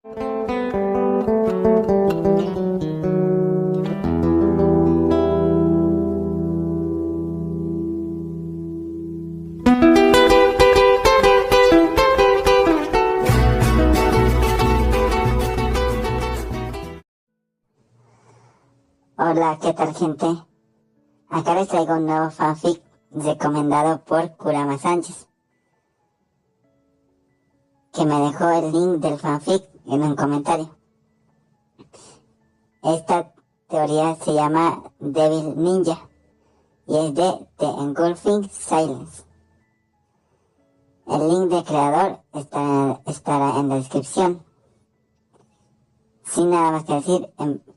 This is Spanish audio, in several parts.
Hola, ¿qué tal, gente? Acá les traigo un nuevo fanfic recomendado por Kurama Sánchez, que me dejó el link del fanfic en un comentario. Esta teoría se llama Devil Ninja y es de The Engulfing Silence. El link del creador estará en la descripción. Sin nada más que decir,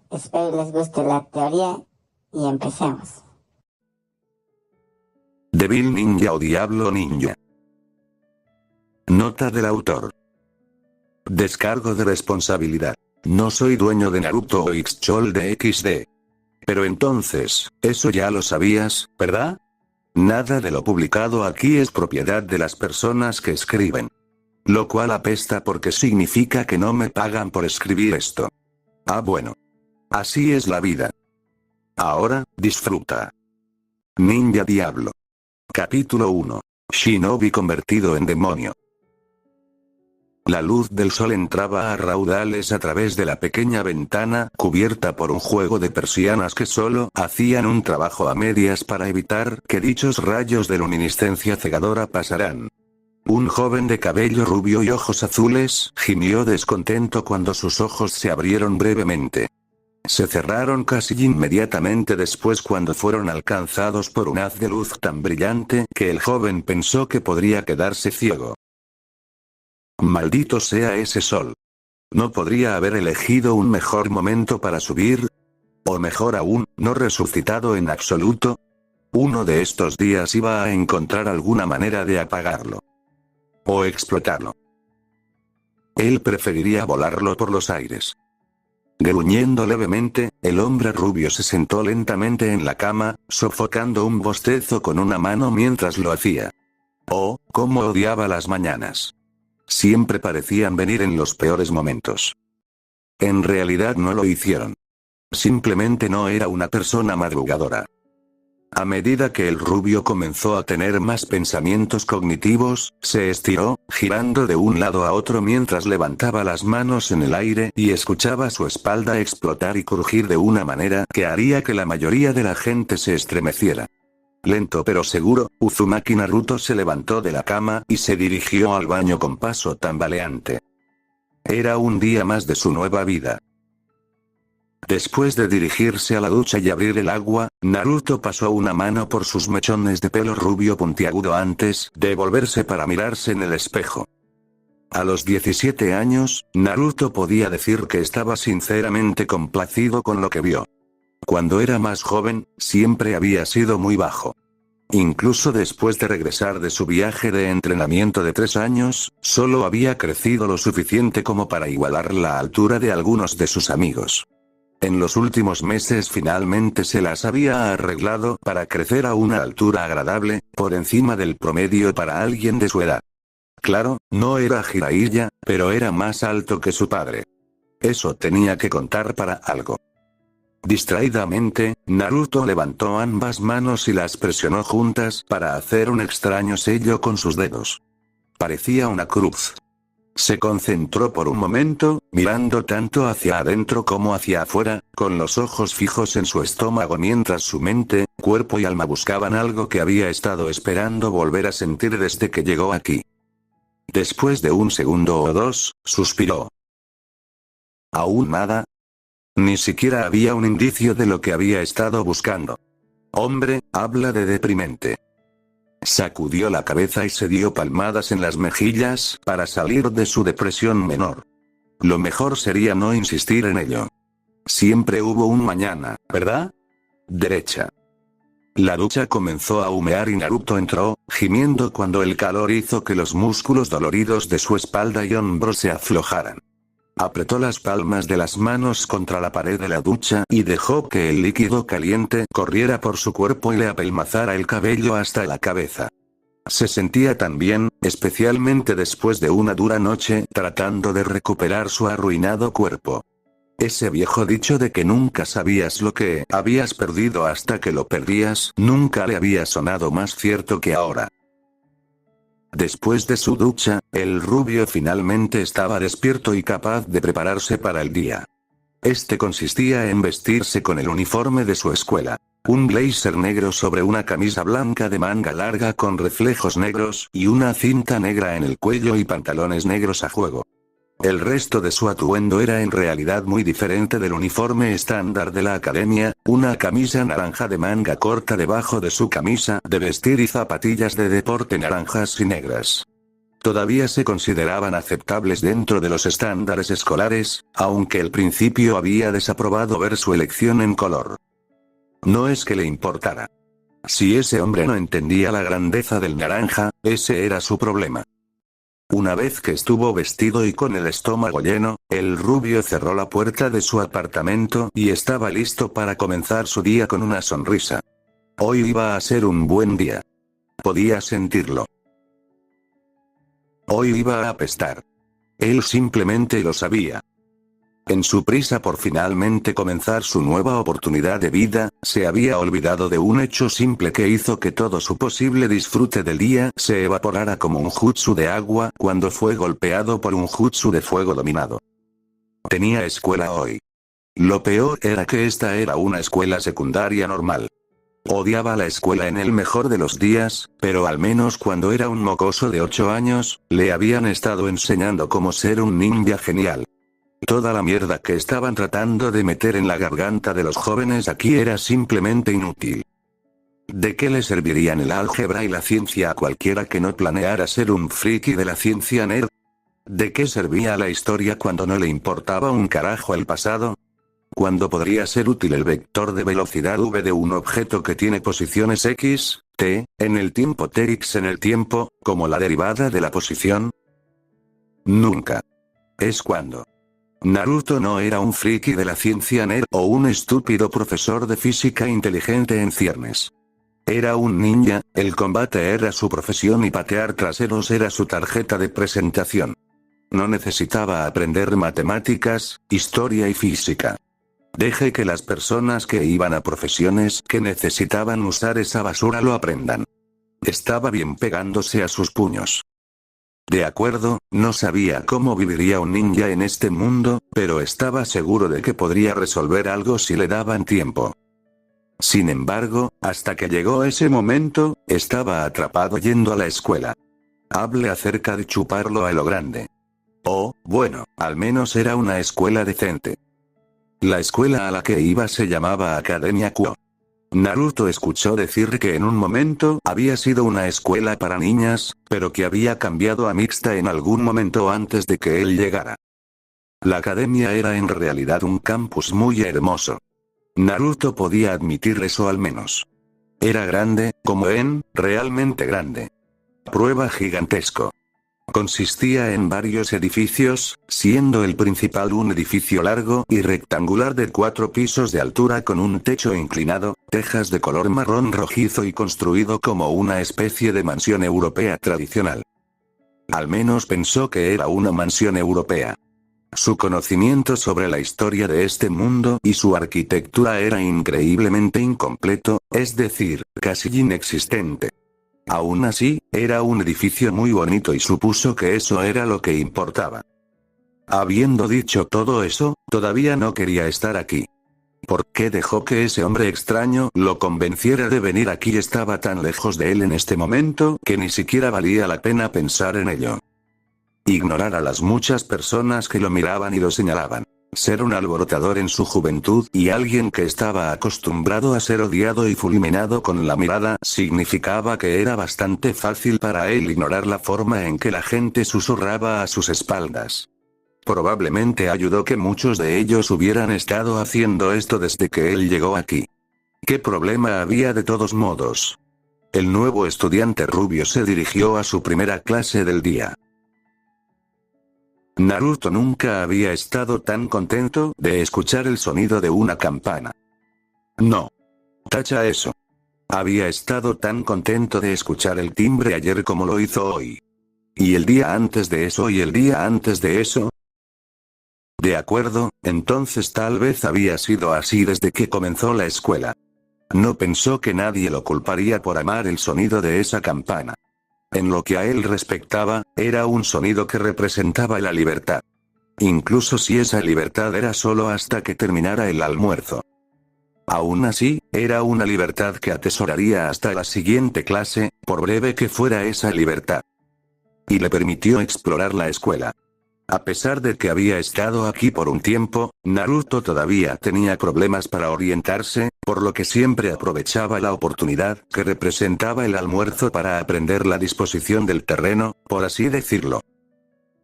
espero les guste la teoría y empecemos. Devil Ninja o Diablo Ninja. Nota del autor. Descargo de responsabilidad. No soy dueño de Naruto o Xchol de XD. Pero entonces, eso ya lo sabías, ¿verdad? Nada de lo publicado aquí es propiedad de las personas que escriben. Lo cual apesta porque significa que no me pagan por escribir esto. Ah, bueno. Así es la vida. Ahora, disfruta. Ninja Diablo. Capítulo 1. Shinobi convertido en demonio. La luz del sol entraba a raudales a través de la pequeña ventana cubierta por un juego de persianas que solo hacían un trabajo a medias para evitar que dichos rayos de luminiscencia cegadora pasaran. Un joven de cabello rubio y ojos azules gimió descontento cuando sus ojos se abrieron brevemente. Se cerraron casi inmediatamente después cuando fueron alcanzados por un haz de luz tan brillante que el joven pensó que podría quedarse ciego. Maldito sea ese sol. ¿No podría haber elegido un mejor momento para subir? O mejor aún, no resucitado en absoluto. Uno de estos días iba a encontrar alguna manera de apagarlo. O explotarlo. Él preferiría volarlo por los aires. Gruñendo levemente, el hombre rubio se sentó lentamente en la cama, sofocando un bostezo con una mano mientras lo hacía. Oh, cómo odiaba las mañanas. Siempre parecían venir en los peores momentos. En realidad no lo hicieron. Simplemente no era una persona madrugadora. A medida que el rubio comenzó a tener más pensamientos cognitivos, se estiró, girando de un lado a otro mientras levantaba las manos en el aire y escuchaba su espalda explotar y crujir de una manera que haría que la mayoría de la gente se estremeciera. Lento pero seguro, Uzumaki Naruto se levantó de la cama y se dirigió al baño con paso tambaleante. Era un día más de su nueva vida. Después de dirigirse a la ducha y abrir el agua, Naruto pasó una mano por sus mechones de pelo rubio puntiagudo antes de volverse para mirarse en el espejo. A los 17 años, Naruto podía decir que estaba sinceramente complacido con lo que vio. Cuando era más joven, siempre había sido muy bajo. Incluso después de regresar de su viaje de entrenamiento de 3 años, solo había crecido lo suficiente como para igualar la altura de algunos de sus amigos. En los últimos meses finalmente se las había arreglado para crecer a una altura agradable, por encima del promedio para alguien de su edad. Claro, no era Jiraiya, pero era más alto que su padre. Eso tenía que contar para algo. Distraídamente, Naruto levantó ambas manos y las presionó juntas para hacer un extraño sello con sus dedos. Parecía una cruz. Se concentró por un momento, mirando tanto hacia adentro como hacia afuera, con los ojos fijos en su estómago mientras su mente, cuerpo y alma buscaban algo que había estado esperando volver a sentir desde que llegó aquí. Después de un segundo o dos, suspiró. ¿Aún nada? Ni siquiera había un indicio de lo que había estado buscando. Hombre, habla de deprimente. Sacudió la cabeza y se dio palmadas en las mejillas para salir de su depresión menor. Lo mejor sería no insistir en ello. Siempre hubo un mañana, ¿verdad? Derecha. La ducha comenzó a humear y Naruto entró, gimiendo cuando el calor hizo que los músculos doloridos de su espalda y hombros se aflojaran. Apretó las palmas de las manos contra la pared de la ducha y dejó que el líquido caliente corriera por su cuerpo y le apelmazara el cabello hasta la cabeza. Se sentía tan bien, especialmente después de una dura noche tratando de recuperar su arruinado cuerpo. Ese viejo dicho de que nunca sabías lo que habías perdido hasta que lo perdías, nunca le había sonado más cierto que ahora. Después de su ducha, el rubio finalmente estaba despierto y capaz de prepararse para el día. Este consistía en vestirse con el uniforme de su escuela. Un blazer negro sobre una camisa blanca de manga larga con reflejos negros, y una cinta negra en el cuello y pantalones negros a juego. El resto de su atuendo era en realidad muy diferente del uniforme estándar de la academia, una camisa naranja de manga corta debajo de su camisa de vestir y zapatillas de deporte naranjas y negras. Todavía se consideraban aceptables dentro de los estándares escolares, aunque al principio había desaprobado ver su elección en color. No es que le importara. Si ese hombre no entendía la grandeza del naranja, ese era su problema. Una vez que estuvo vestido y con el estómago lleno, el rubio cerró la puerta de su apartamento y estaba listo para comenzar su día con una sonrisa. Hoy iba a ser un buen día. Podía sentirlo. Hoy iba a apestar. Él simplemente lo sabía. En su prisa por finalmente comenzar su nueva oportunidad de vida, se había olvidado de un hecho simple que hizo que todo su posible disfrute del día se evaporara como un jutsu de agua cuando fue golpeado por un jutsu de fuego dominado. Tenía escuela hoy. Lo peor era que esta era una escuela secundaria normal. Odiaba la escuela en el mejor de los días, pero al menos cuando era un mocoso de 8 años, le habían estado enseñando cómo ser un ninja genial. Toda la mierda que estaban tratando de meter en la garganta de los jóvenes aquí era simplemente inútil. ¿De qué le servirían el álgebra y la ciencia a cualquiera que no planeara ser un friki de la ciencia nerd? ¿De qué servía la historia cuando no le importaba un carajo el pasado? ¿Cuándo podría ser útil el vector de velocidad v de un objeto que tiene posiciones x, t, en el tiempo tx en el tiempo, como la derivada de la posición? Nunca. Es cuando Naruto no era un friki de la ciencia nerd o un estúpido profesor de física inteligente en ciernes. Era un ninja, el combate era su profesión y patear traseros era su tarjeta de presentación. No necesitaba aprender matemáticas, historia y física. Deje que las personas que iban a profesiones que necesitaban usar esa basura lo aprendan. Estaba bien pegándose a sus puños. De acuerdo, no sabía cómo viviría un ninja en este mundo, pero estaba seguro de que podría resolver algo si le daban tiempo. Sin embargo, hasta que llegó ese momento, estaba atrapado yendo a la escuela. Hable acerca de chuparlo a lo grande. Oh, bueno, al menos era una escuela decente. La escuela a la que iba se llamaba Academia Kuo. Naruto escuchó decir que en un momento había sido una escuela para niñas, pero que había cambiado a mixta en algún momento antes de que él llegara. La academia era en realidad un campus muy hermoso. Naruto podía admitir eso al menos. Era grande, realmente grande. Prueba gigantesco. Consistía en varios edificios, siendo el principal un edificio largo y rectangular de 4 pisos de altura con un techo inclinado, tejas de color marrón rojizo y construido como una especie de mansión europea tradicional. Al menos pensó que era una mansión europea. Su conocimiento sobre la historia de este mundo y su arquitectura era increíblemente incompleto, es decir, casi inexistente. Aún así, era un edificio muy bonito y supuso que eso era lo que importaba. Habiendo dicho todo eso, todavía no quería estar aquí. ¿Por qué dejó que ese hombre extraño lo convenciera de venir aquí? Estaba tan lejos de él en este momento que ni siquiera valía la pena pensar en ello. Ignorar a las muchas personas que lo miraban y lo señalaban. Ser un alborotador en su juventud y alguien que estaba acostumbrado a ser odiado y fulminado con la mirada significaba que era bastante fácil para él ignorar la forma en que la gente susurraba a sus espaldas. Probablemente ayudó que muchos de ellos hubieran estado haciendo esto desde que él llegó aquí. ¿Qué problema había de todos modos? El nuevo estudiante rubio se dirigió a su primera clase del día. Naruto nunca había estado tan contento de escuchar el sonido de una campana. No. Tacha eso. Había estado tan contento de escuchar el timbre ayer como lo hizo hoy. ¿Y el día antes de eso y el día antes de eso? De acuerdo, entonces tal vez había sido así desde que comenzó la escuela. No pensó que nadie lo culparía por amar el sonido de esa campana. En lo que a él respectaba, era un sonido que representaba la libertad. Incluso si esa libertad era solo hasta que terminara el almuerzo. Aún así, era una libertad que atesoraría hasta la siguiente clase, por breve que fuera esa libertad. Y le permitió explorar la escuela. A pesar de que había estado aquí por un tiempo, Naruto todavía tenía problemas para orientarse, por lo que siempre aprovechaba la oportunidad que representaba el almuerzo para aprender la disposición del terreno, por así decirlo.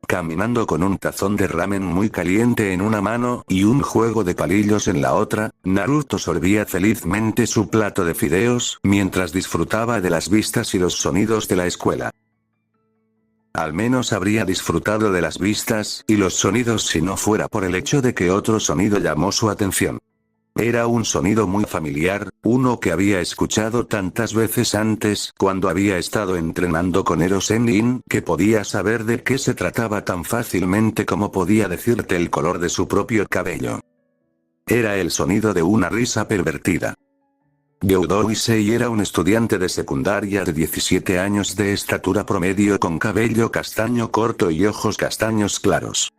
Caminando con un tazón de ramen muy caliente en una mano y un juego de palillos en la otra, Naruto sorbía felizmente su plato de fideos mientras disfrutaba de las vistas y los sonidos de la escuela. Al menos habría disfrutado de las vistas y los sonidos si no fuera por el hecho de que otro sonido llamó su atención. Era un sonido muy familiar, uno que había escuchado tantas veces antes cuando había estado entrenando con Ero Sennin que podía saber de qué se trataba tan fácilmente como podía decirte el color de su propio cabello. Era el sonido de una risa pervertida. Gyudo Issei era un estudiante de secundaria de 17 años de estatura promedio con cabello castaño corto y ojos castaños claros.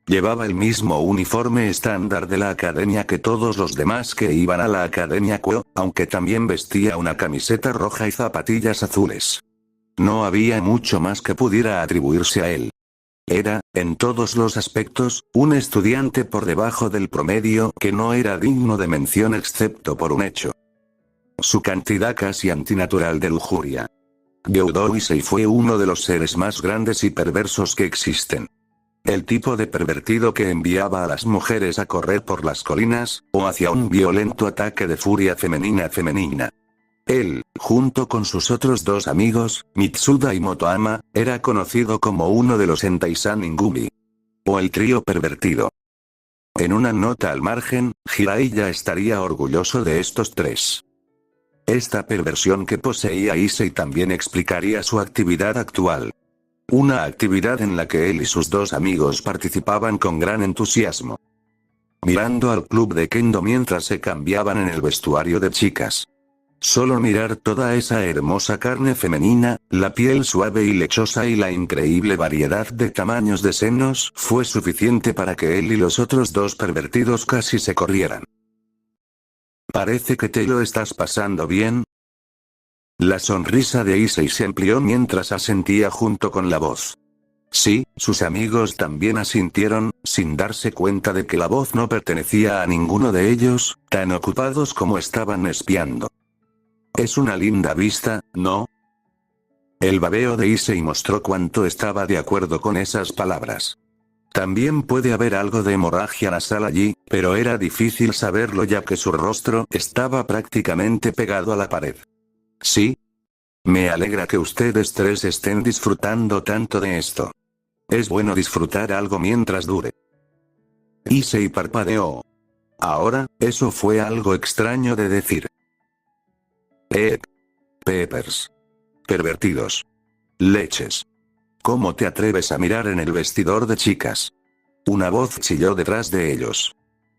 Llevaba el mismo uniforme estándar de la academia que todos los demás que iban a la academia Kuo, aunque también vestía una camiseta roja y zapatillas azules. No había mucho más que pudiera atribuirse a él. Era, en todos los aspectos, un estudiante por debajo del promedio que no era digno de mención excepto por un hecho. Su cantidad casi antinatural de lujuria. Gyudo Issei fue uno de los seres más grandes y perversos que existen. El tipo de pervertido que enviaba a las mujeres a correr por las colinas, o hacia un violento ataque de furia femenina. Él, junto con sus otros dos amigos, Mitsuda y Motoama, era conocido como uno de los Enteisan Ingumi. O el trío pervertido. En una nota al margen, Jiraiya estaría orgulloso de estos tres. Esta perversión que poseía Issei también explicaría su actividad actual. Una actividad en la que él y sus dos amigos participaban con gran entusiasmo. Mirando al club de Kendo mientras se cambiaban en el vestuario de chicas. Solo mirar toda esa hermosa carne femenina, la piel suave y lechosa y la increíble variedad de tamaños de senos fue suficiente para que él y los otros dos pervertidos casi se corrieran. Parece que te lo estás pasando bien. La sonrisa de Issei se amplió mientras asentía junto con la voz. Sí, sus amigos también asintieron, sin darse cuenta de que la voz no pertenecía a ninguno de ellos, tan ocupados como estaban espiando. Es una linda vista, ¿no? El babeo de Issei mostró cuánto estaba de acuerdo con esas palabras. También puede haber algo de hemorragia nasal allí, pero era difícil saberlo ya que su rostro estaba prácticamente pegado a la pared. ¿Sí? Me alegra que ustedes tres estén disfrutando tanto de esto. Es bueno disfrutar algo mientras dure. Issei parpadeó. Ahora, eso fue algo extraño de decir. Peppers. Pervertidos. Leches. ¿Cómo te atreves a mirar en el vestidor de chicas? Una voz chilló detrás de ellos.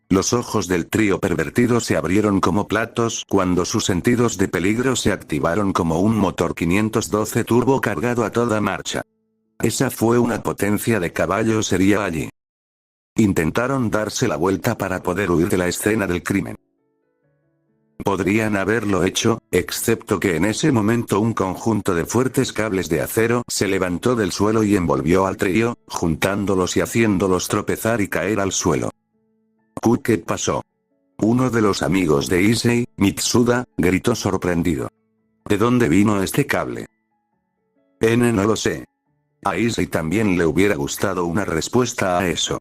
Los ojos del trío pervertido se abrieron como platos cuando sus sentidos de peligro se activaron como un motor 512 turbo cargado a toda marcha. Esa fue una potencia de caballo sería allí. Intentaron darse la vuelta para poder huir de la escena del crimen. Podrían haberlo hecho, excepto que en ese momento un conjunto de fuertes cables de acero se levantó del suelo y envolvió al trío, juntándolos y haciéndolos tropezar y caer al suelo. ¿Qué pasó? Uno de los amigos de Issei, Mitsuda, gritó sorprendido. ¿De dónde vino este cable? No lo sé. A Issei también le hubiera gustado una respuesta a eso.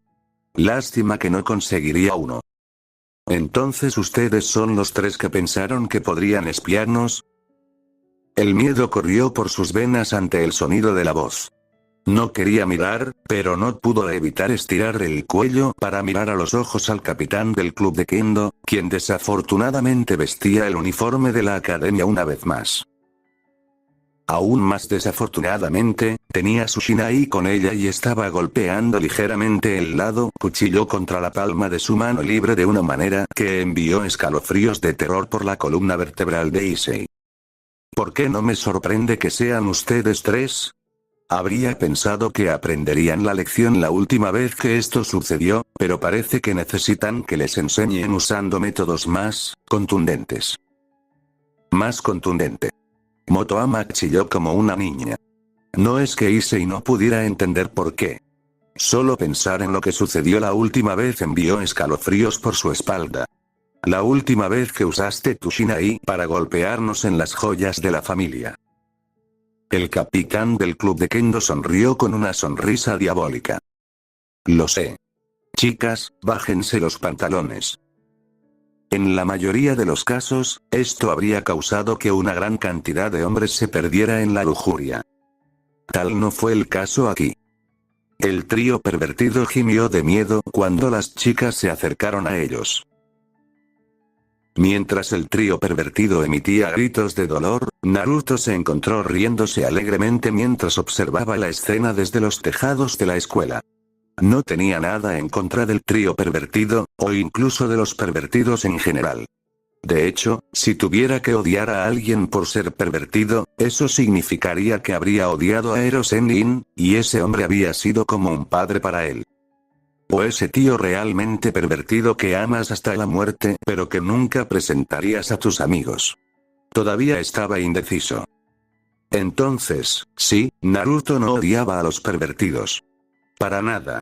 Lástima que no conseguiría uno. ¿Entonces ustedes son los tres que pensaron que podrían espiarnos? El miedo corrió por sus venas ante el sonido de la voz. No quería mirar, pero no pudo evitar estirar el cuello para mirar a los ojos al capitán del club de Kendo, quien desafortunadamente vestía el uniforme de la academia una vez más. Aún más desafortunadamente, tenía su shinai con ella y estaba golpeando ligeramente el lado cuchillo contra la palma de su mano libre de una manera que envió escalofríos de terror por la columna vertebral de Issei. ¿Por qué no me sorprende que sean ustedes tres? Habría pensado que aprenderían la lección la última vez que esto sucedió, pero parece que necesitan que les enseñen usando métodos más contundentes. Más contundente. Motoama chilló como una niña. No es que Issei no pudiera entender por qué. Solo pensar en lo que sucedió la última vez envió escalofríos por su espalda. La última vez que usaste tu shinai para golpearnos en las joyas de la familia. El capitán del club de Kendo sonrió con una sonrisa diabólica. Lo sé. Chicas, bájense los pantalones. En la mayoría de los casos, esto habría causado que una gran cantidad de hombres se perdiera en la lujuria. Tal no fue el caso aquí. El trío pervertido gimió de miedo cuando las chicas se acercaron a ellos. Mientras el trío pervertido emitía gritos de dolor, Naruto se encontró riéndose alegremente mientras observaba la escena desde los tejados de la escuela. No tenía nada en contra del trío pervertido, o incluso de los pervertidos en general. De hecho, si tuviera que odiar a alguien por ser pervertido, eso significaría que habría odiado a Ero Sennin, y ese hombre había sido como un padre para él. O ese tío realmente pervertido que amas hasta la muerte, pero que nunca presentarías a tus amigos. Todavía estaba indeciso. Entonces, sí, Naruto no odiaba a los pervertidos. Para nada.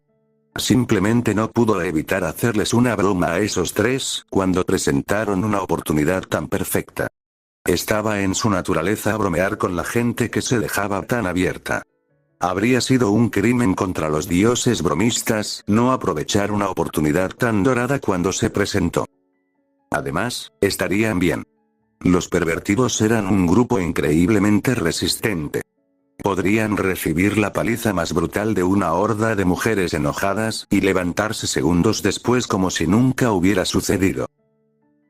Simplemente no pudo evitar hacerles una broma a esos tres cuando presentaron una oportunidad tan perfecta. Estaba en su naturaleza bromear con la gente que se dejaba tan abierta. Habría sido un crimen contra los dioses bromistas no aprovechar una oportunidad tan dorada cuando se presentó. Además, estarían bien. Los pervertidos eran un grupo increíblemente resistente. Podrían recibir la paliza más brutal de una horda de mujeres enojadas y levantarse segundos después como si nunca hubiera sucedido.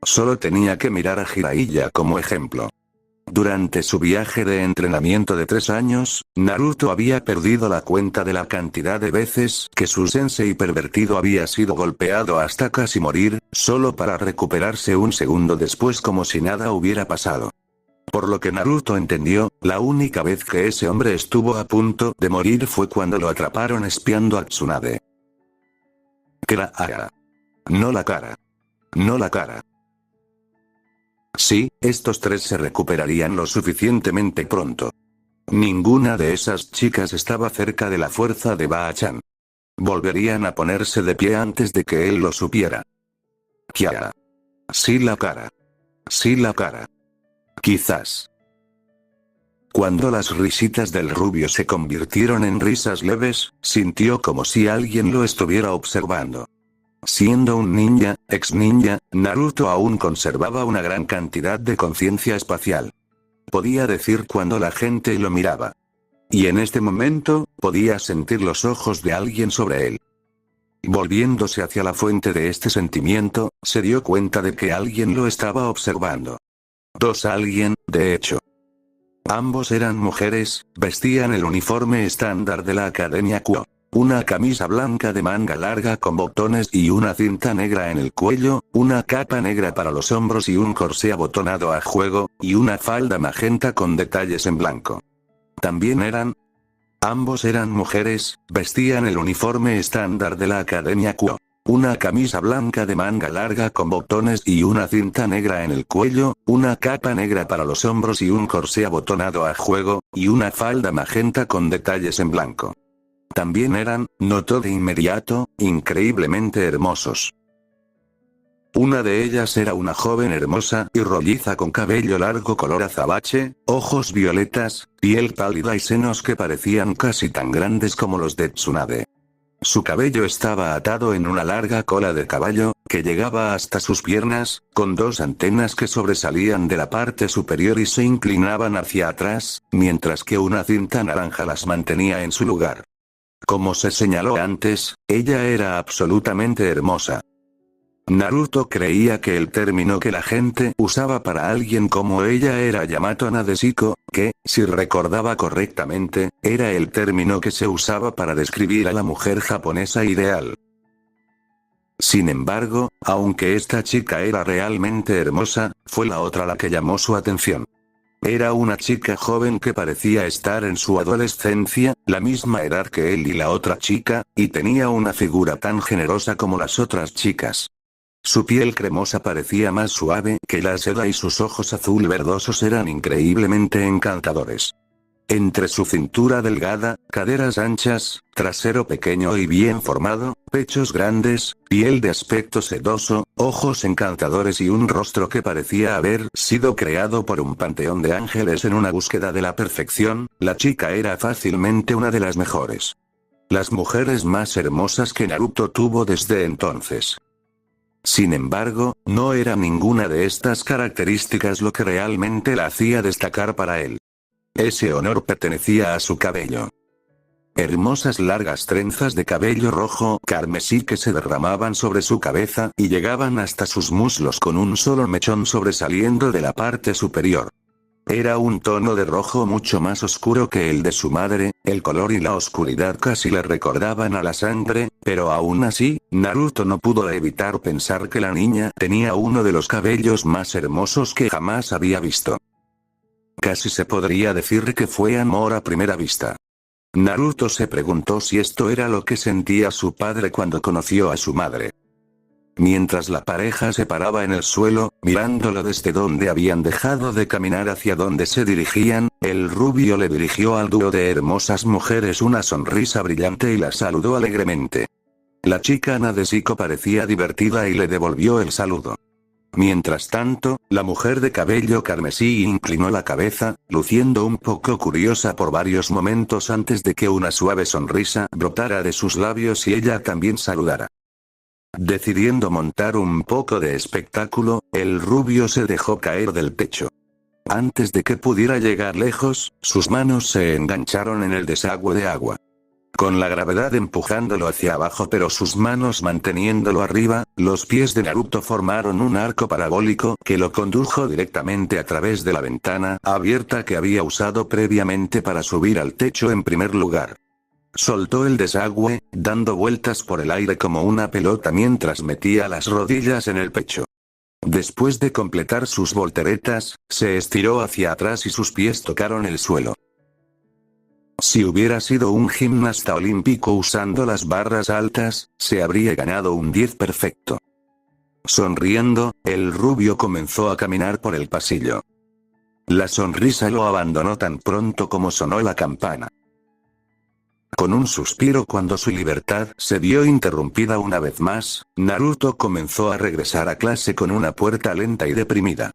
Solo tenía que mirar a Jiraiya como ejemplo. Durante su viaje de entrenamiento de 3 años, Naruto había perdido la cuenta de la cantidad de veces que su sensei pervertido había sido golpeado hasta casi morir, solo para recuperarse un segundo después como si nada hubiera pasado. Por lo que Naruto entendió, la única vez que ese hombre estuvo a punto de morir fue cuando lo atraparon espiando a Tsunade. Craara. No la cara. No la cara. Sí, estos tres se recuperarían lo suficientemente pronto. Ninguna de esas chicas estaba cerca de la fuerza de Baa-chan. Volverían a ponerse de pie antes de que él lo supiera. Kiara. Sí la cara. Sí la cara. Quizás. Cuando las risitas del rubio se convirtieron en risas leves, sintió como si alguien lo estuviera observando. Siendo un ninja, ex ninja, Naruto aún conservaba una gran cantidad de conciencia espacial. Podía decir cuando la gente lo miraba. Y en este momento, podía sentir los ojos de alguien sobre él. Volviéndose hacia la fuente de este sentimiento, se dio cuenta de que alguien lo estaba observando. Alguien, de hecho. Ambos eran mujeres, vestían el uniforme estándar de la Academia Kuo. Una camisa blanca de manga larga con botones y una cinta negra en el cuello, una capa negra para los hombros y un corsé abotonado a juego, y una falda magenta con detalles en blanco. Ambos eran mujeres, vestían el uniforme estándar de la Academia Kuo. Una camisa blanca de manga larga con botones y una cinta negra en el cuello, una capa negra para los hombros y un corsé abotonado a juego, y una falda magenta con detalles en blanco. Notó de inmediato, increíblemente hermosos. Una de ellas era una joven hermosa y rolliza con cabello largo color azabache, ojos violetas, piel pálida y senos que parecían casi tan grandes como los de Tsunade. Su cabello estaba atado en una larga cola de caballo, que llegaba hasta sus piernas, con dos antenas que sobresalían de la parte superior y se inclinaban hacia atrás, mientras que una cinta naranja las mantenía en su lugar. Como se señaló antes, ella era absolutamente hermosa. Naruto creía que el término que la gente usaba para alguien como ella era Yamato Nadeshiko, que, si recordaba correctamente, era el término que se usaba para describir a la mujer japonesa ideal. Sin embargo, aunque esta chica era realmente hermosa, fue la otra la que llamó su atención. Era una chica joven que parecía estar en su adolescencia, la misma edad que él y la otra chica, y tenía una figura tan generosa como las otras chicas. Su piel cremosa parecía más suave que la seda y sus ojos azul verdosos eran increíblemente encantadores. Entre su cintura delgada, caderas anchas, trasero pequeño y bien formado, pechos grandes, piel de aspecto sedoso, ojos encantadores y un rostro que parecía haber sido creado por un panteón de ángeles en una búsqueda de la perfección, la chica era fácilmente una de las mejores. Las mujeres más hermosas que Naruto tuvo desde entonces. Sin embargo, no era ninguna de estas características lo que realmente la hacía destacar para él. Ese honor pertenecía a su cabello. Hermosas largas trenzas de cabello rojo carmesí que se derramaban sobre su cabeza y llegaban hasta sus muslos con un solo mechón sobresaliendo de la parte superior. Era un tono de rojo mucho más oscuro que el de su madre, el color y la oscuridad casi le recordaban a la sangre, pero aún así, Naruto no pudo evitar pensar que la niña tenía uno de los cabellos más hermosos que jamás había visto. Casi se podría decir que fue amor a primera vista. Naruto se preguntó si esto era lo que sentía su padre cuando conoció a su madre. Mientras la pareja se paraba en el suelo, mirándolo desde donde habían dejado de caminar hacia donde se dirigían, el rubio le dirigió al dúo de hermosas mujeres una sonrisa brillante y la saludó alegremente. La chica Nadeshiko parecía divertida y le devolvió el saludo. Mientras tanto, la mujer de cabello carmesí inclinó la cabeza, luciendo un poco curiosa por varios momentos antes de que una suave sonrisa brotara de sus labios y ella también saludara. Decidiendo montar un poco de espectáculo, el rubio se dejó caer del techo. Antes de que pudiera llegar lejos, sus manos se engancharon en el desagüe de agua. Con la gravedad empujándolo hacia abajo pero sus manos manteniéndolo arriba, los pies de Naruto formaron un arco parabólico que lo condujo directamente a través de la ventana abierta que había usado previamente para subir al techo en primer lugar. Soltó el desagüe, dando vueltas por el aire como una pelota mientras metía las rodillas en el pecho. Después de completar sus volteretas, se estiró hacia atrás y sus pies tocaron el suelo. Si hubiera sido un gimnasta olímpico usando las barras altas, se habría ganado un 10 perfecto. Sonriendo, el rubio comenzó a caminar por el pasillo. La sonrisa lo abandonó tan pronto como sonó la campana. Con un suspiro cuando su libertad se vio interrumpida una vez más, Naruto comenzó a regresar a clase con una puerta lenta y deprimida.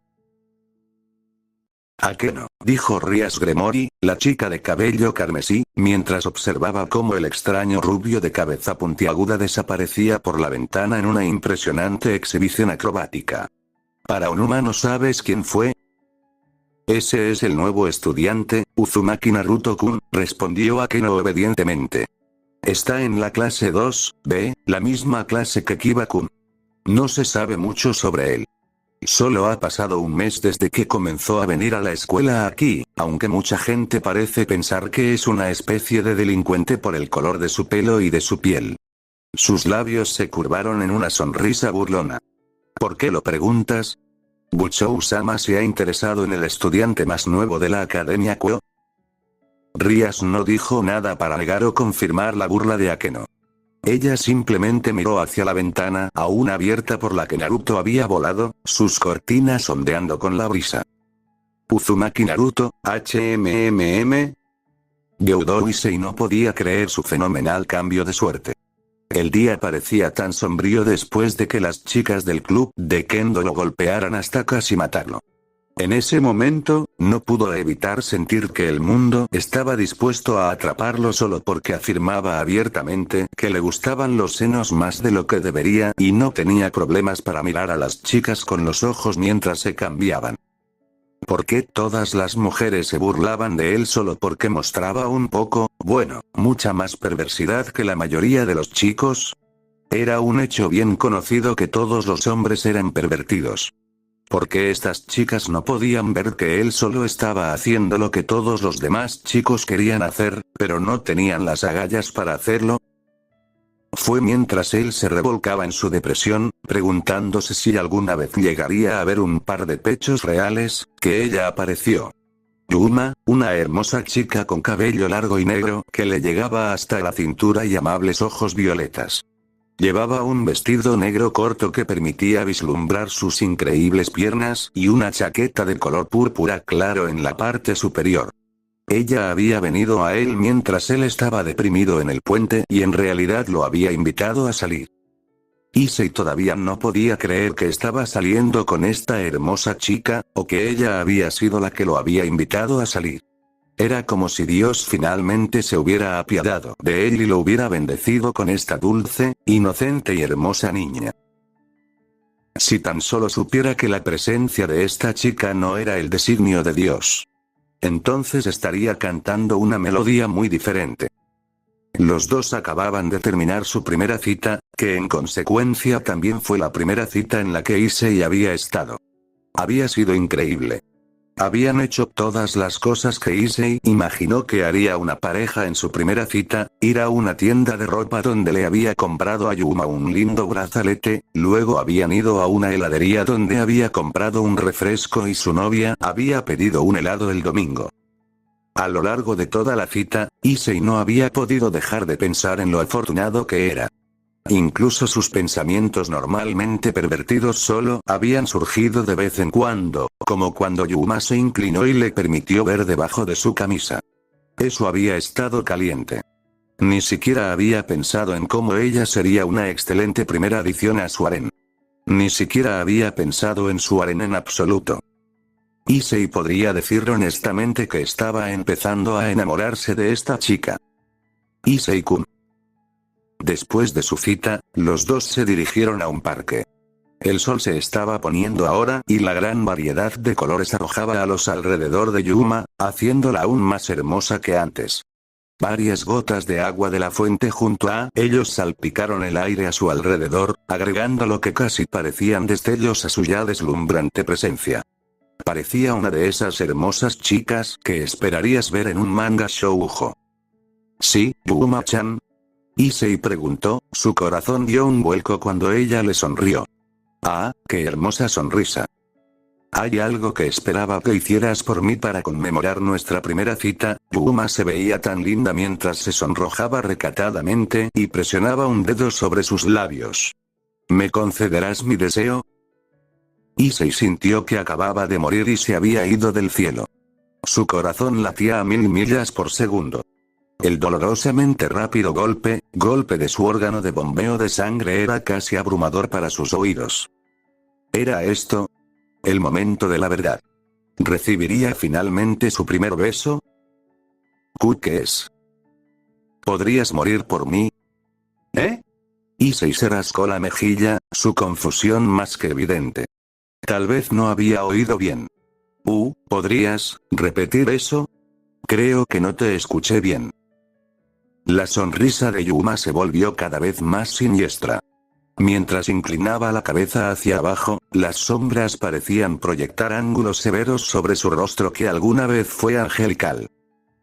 «Akeno», dijo Rias Gremory, la chica de cabello carmesí, mientras observaba cómo el extraño rubio de cabeza puntiaguda desaparecía por la ventana en una impresionante exhibición acrobática. «Para un humano, ¿sabes quién fue?» «Ese es el nuevo estudiante, Uzumaki Naruto-kun», respondió Akeno obedientemente. «Está en la clase 2B, la misma clase que Kiba-kun. No se sabe mucho sobre él. Solo ha pasado un mes desde que comenzó a venir a la escuela aquí, aunque mucha gente parece pensar que es una especie de delincuente por el color de su pelo y de su piel». Sus labios se curvaron en una sonrisa burlona. «¿Por qué lo preguntas? ¿Buchou-sama se ha interesado en el estudiante más nuevo de la Academia Kuo?» Rias no dijo nada para negar o confirmar la burla de Akeno. Ella simplemente miró hacia la ventana aún abierta por la que Naruto había volado, sus cortinas ondeando con la brisa. «Uzumaki Naruto, HMMM». Gyoudo Issei no podía creer su fenomenal cambio de suerte. El día parecía tan sombrío después de que las chicas del club de Kendo lo golpearan hasta casi matarlo. En ese momento, no pudo evitar sentir que el mundo estaba dispuesto a atraparlo solo porque afirmaba abiertamente que le gustaban los senos más de lo que debería y no tenía problemas para mirar a las chicas con los ojos mientras se cambiaban. ¿Por qué todas las mujeres se burlaban de él solo porque mostraba un poco, bueno, mucha más perversidad que la mayoría de los chicos? Era un hecho bien conocido que todos los hombres eran pervertidos. ¿Por qué estas chicas no podían ver que él solo estaba haciendo lo que todos los demás chicos querían hacer, pero no tenían las agallas para hacerlo? Fue mientras él se revolcaba en su depresión, preguntándose si alguna vez llegaría a ver un par de pechos reales, que ella apareció. Yuma, una hermosa chica con cabello largo y negro, que le llegaba hasta la cintura y amables ojos violetas. Llevaba un vestido negro corto que permitía vislumbrar sus increíbles piernas y una chaqueta de color púrpura claro en la parte superior. Ella había venido a él mientras él estaba deprimido en el puente y en realidad lo había invitado a salir. Issei todavía no podía creer que estaba saliendo con esta hermosa chica, o que ella había sido la que lo había invitado a salir. Era como si Dios finalmente se hubiera apiadado de él y lo hubiera bendecido con esta dulce, inocente y hermosa niña. Si tan solo supiera que la presencia de esta chica no era el designio de Dios. Entonces estaría cantando una melodía muy diferente. Los dos acababan de terminar su primera cita, que en consecuencia también fue la primera cita en la que Issei había estado. Había sido increíble. Habían hecho todas las cosas que Issei imaginó que haría una pareja en su primera cita: ir a una tienda de ropa donde le había comprado a Yuma un lindo brazalete, luego habían ido a una heladería donde había comprado un refresco y su novia había pedido un helado el domingo. A lo largo de toda la cita, Issei no había podido dejar de pensar en lo afortunado que era. Incluso sus pensamientos normalmente pervertidos solo habían surgido de vez en cuando, como cuando Yuma se inclinó y le permitió ver debajo de su camisa. Eso había estado caliente. Ni siquiera había pensado en cómo ella sería una excelente primera adición a su harén. Ni siquiera había pensado en su harén en absoluto. Issei podría decir honestamente que estaba empezando a enamorarse de esta chica. Issei-kun. Después de su cita, los dos se dirigieron a un parque. El sol se estaba poniendo ahora y la gran variedad de colores arrojaba a los alrededor de Yuma, haciéndola aún más hermosa que antes. Varias gotas de agua de la fuente junto a ellos salpicaron el aire a su alrededor, agregando lo que casi parecían destellos a su ya deslumbrante presencia. Parecía una de esas hermosas chicas que esperarías ver en un manga shoujo. ¿Sí, Yuma-chan? Issei preguntó, su corazón dio un vuelco cuando ella le sonrió. ¡Ah, qué hermosa sonrisa! ¿Hay algo que esperaba que hicieras por mí para conmemorar nuestra primera cita? Yuma se veía tan linda mientras se sonrojaba recatadamente y presionaba un dedo sobre sus labios. ¿Me concederás mi deseo? Issei sintió que acababa de morir y se había ido del cielo. Su corazón latía a 1000 millas por segundo. El dolorosamente rápido golpe de su órgano de bombeo de sangre era casi abrumador para sus oídos. ¿Era esto el momento de la verdad? ¿Recibiría finalmente su primer beso? ¿Qué es? ¿Podrías morir por mí? ¿Eh? Issei se rascó la mejilla, su confusión más que evidente. Tal vez no había oído bien. ¿Podrías repetir eso? Creo que no te escuché bien. La sonrisa de Yuma se volvió cada vez más siniestra. Mientras inclinaba la cabeza hacia abajo, las sombras parecían proyectar ángulos severos sobre su rostro que alguna vez fue angelical.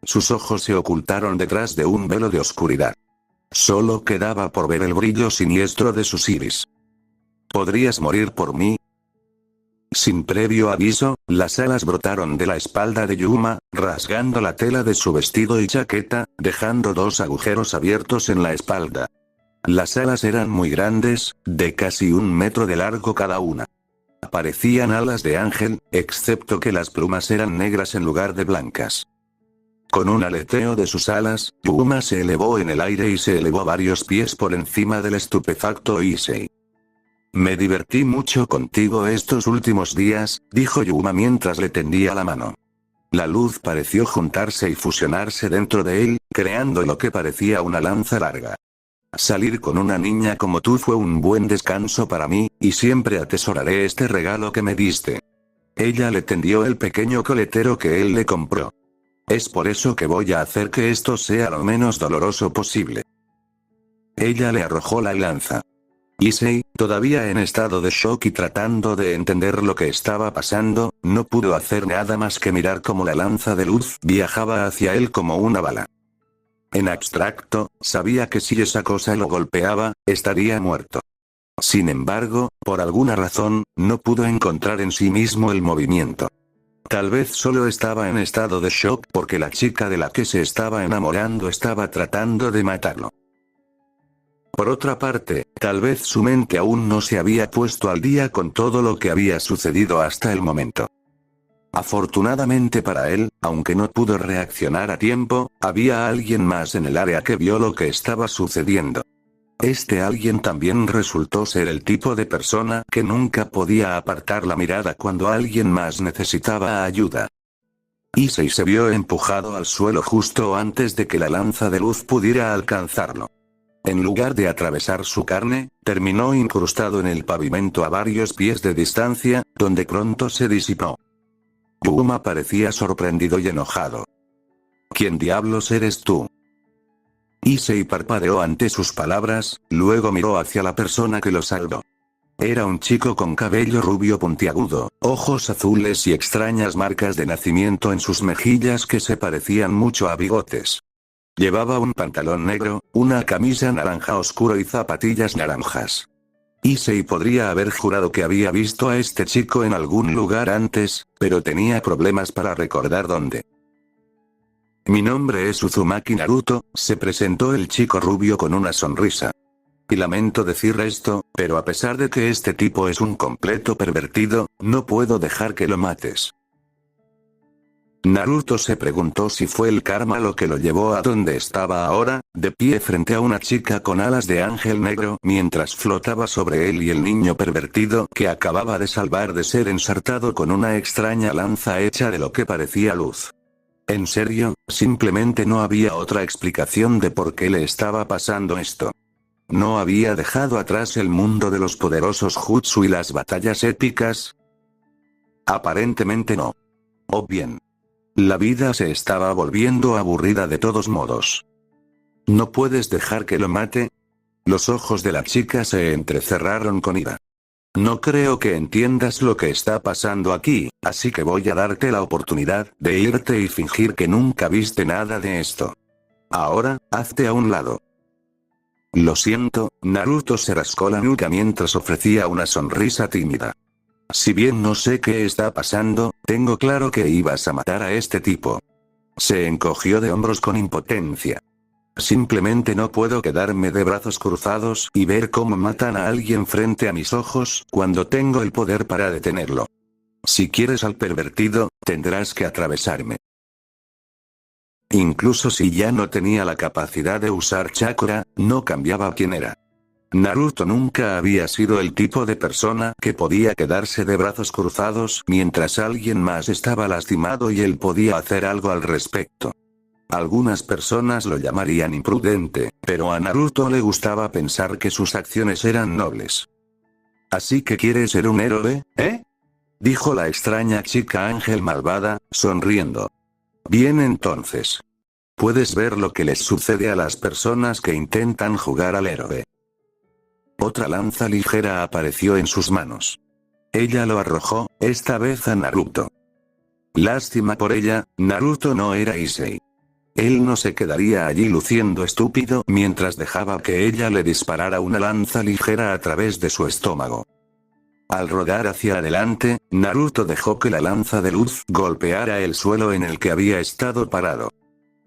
Sus ojos se ocultaron detrás de un velo de oscuridad. Solo quedaba por ver el brillo siniestro de sus iris. ¿Podrías morir por mí? Sin previo aviso, las alas brotaron de la espalda de Yuma, rasgando la tela de su vestido y chaqueta, dejando 2 agujeros abiertos en la espalda. Las alas eran muy grandes, de casi 1 metro de largo cada una. Parecían alas de ángel, excepto que las plumas eran negras en lugar de blancas. Con un aleteo de sus alas, Yuma se elevó en el aire y se elevó varios pies por encima del estupefacto Issei. Me divertí mucho contigo estos últimos días, dijo Yuma mientras le tendía la mano. La luz pareció juntarse y fusionarse dentro de él, creando lo que parecía una lanza larga. Salir con una niña como tú fue un buen descanso para mí, y siempre atesoraré este regalo que me diste. Ella le tendió el pequeño coletero que él le compró. Es por eso que voy a hacer que esto sea lo menos doloroso posible. Ella le arrojó la lanza. Issei, todavía en estado de shock y tratando de entender lo que estaba pasando, no pudo hacer nada más que mirar cómo la lanza de luz viajaba hacia él como una bala. En abstracto, sabía que si esa cosa lo golpeaba, estaría muerto. Sin embargo, por alguna razón, no pudo encontrar en sí mismo el movimiento. Tal vez solo estaba en estado de shock porque la chica de la que se estaba enamorando estaba tratando de matarlo. Por otra parte, tal vez su mente aún no se había puesto al día con todo lo que había sucedido hasta el momento. Afortunadamente para él, aunque no pudo reaccionar a tiempo, había alguien más en el área que vio lo que estaba sucediendo. Este alguien también resultó ser el tipo de persona que nunca podía apartar la mirada cuando alguien más necesitaba ayuda. Issei se vio empujado al suelo justo antes de que la lanza de luz pudiera alcanzarlo. En lugar de atravesar su carne, terminó incrustado en el pavimento a varios pies de distancia, donde pronto se disipó. Yuma parecía sorprendido y enojado. ¿Quién diablos eres tú? Issei parpadeó ante sus palabras, luego miró hacia la persona que lo salvó. Era un chico con cabello rubio puntiagudo, ojos azules y extrañas marcas de nacimiento en sus mejillas que se parecían mucho a bigotes. Llevaba un pantalón negro, una camisa naranja oscuro y zapatillas naranjas. Issei podría haber jurado que había visto a este chico en algún lugar antes, pero tenía problemas para recordar dónde. Mi nombre es Uzumaki Naruto, se presentó el chico rubio con una sonrisa. Y lamento decir esto, pero a pesar de que este tipo es un completo pervertido, no puedo dejar que lo mates. Naruto se preguntó si fue el karma lo que lo llevó a donde estaba ahora, de pie frente a una chica con alas de ángel negro mientras flotaba sobre él y el niño pervertido que acababa de salvar de ser ensartado con una extraña lanza hecha de lo que parecía luz. En serio, simplemente no había otra explicación de por qué le estaba pasando esto. ¿No había dejado atrás el mundo de los poderosos jutsu y las batallas épicas? Aparentemente no. O bien. La vida se estaba volviendo aburrida de todos modos. ¿No puedes dejar que lo mate? Los ojos de la chica se entrecerraron con ira. No creo que entiendas lo que está pasando aquí, así que voy a darte la oportunidad de irte y fingir que nunca viste nada de esto. Ahora, hazte a un lado. Lo siento, Naruto se rascó la nuca mientras ofrecía una sonrisa tímida. Si bien no sé qué está pasando, tengo claro que ibas a matar a este tipo. Se encogió de hombros con impotencia. Simplemente no puedo quedarme de brazos cruzados y ver cómo matan a alguien frente a mis ojos, cuando tengo el poder para detenerlo. Si quieres al pervertido, tendrás que atravesarme. Incluso si ya no tenía la capacidad de usar chakra, no cambiaba quién era. Naruto nunca había sido el tipo de persona que podía quedarse de brazos cruzados mientras alguien más estaba lastimado y él podía hacer algo al respecto. Algunas personas lo llamarían imprudente, pero a Naruto le gustaba pensar que sus acciones eran nobles. ¿Así que quieres ser un héroe, eh? Dijo la extraña chica ángel malvada, sonriendo. Bien entonces. Puedes ver lo que les sucede a las personas que intentan jugar al héroe. Otra lanza ligera apareció en sus manos. Ella lo arrojó, esta vez a Naruto. Lástima por ella, Naruto no era Issei. Él no se quedaría allí luciendo estúpido mientras dejaba que ella le disparara una lanza ligera a través de su estómago. Al rodar hacia adelante, Naruto dejó que la lanza de luz golpeara el suelo en el que había estado parado.